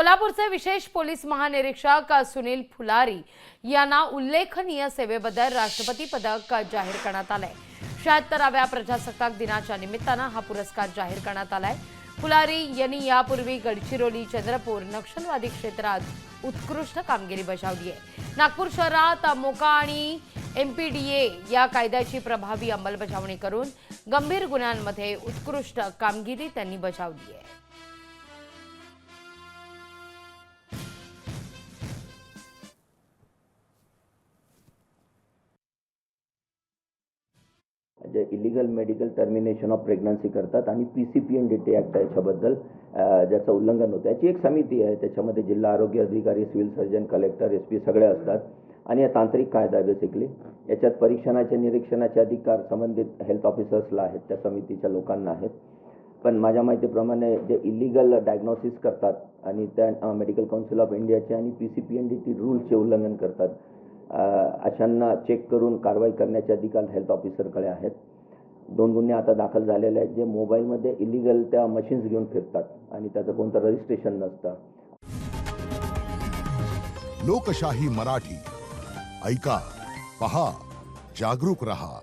कोल्हापूरचे विशेष पोलीस महानिरीक्षक सुनील फुलारी यांना उल्लेखनीय सेवेबद्दल राष्ट्रपती पदक जाहीर करण्यात आलंय। 76व्या प्रजासत्ताक दिनाच्या निमित्तानं हा पुरस्कार जाहीर करण्यात आलाय। फुलारी यांनी यापूर्वी गडचिरोली, चंद्रपूर नक्षलवादी क्षेत्रात उत्कृष्ट कामगिरी बजावली आहे। नागपूर शहरात मोका आणि एमपीडीए या कायद्याची प्रभावी अंमलबजावणी करून गंभीर गुन्ह्यांमध्ये उत्कृष्ट कामगिरी त्यांनी बजावली आहे। जे illegal medical termination of pregnancy करतात आणि PCPNDT ॲक्ट याच्याबद्दल ज्याचं उल्लंघन होतं याची एक समिती आहे। त्याच्यामध्ये जिल्हा आरोग्य अधिकारी, सिव्हिल सर्जन, कलेक्टर, SP सगळे असतात आणि या तांत्रिक कायदा बेसिकली याच्यात परीक्षणाचे, निरीक्षणाचे अधिकार संबंधित हेल्थ ऑफिसर्सला आहेत, त्या समितीच्या लोकांना आहेत। पण माझ्या माहितीप्रमाणे जे इलिगल डायग्नोसिस करतात आणि त्या मेडिकल काउन्सिल ऑफ इंडियाचे आणि PCPNDT रूल्सचे उल्लंघन करतात, अशांना चेक करून कारवाई करण्याचे अधिकार हेल्थ ऑफिसरकडे आहेत। 2 गुन्हे आता दाखल झालेले आहेत, जे मोबाईलमध्ये इलिगल त्या मशीन्स घेऊन फिरतात आणि त्याचं कोणतं रजिस्ट्रेशन नसतं। लोकशाही मराठी ऐका, पहा, जागरूक रहा।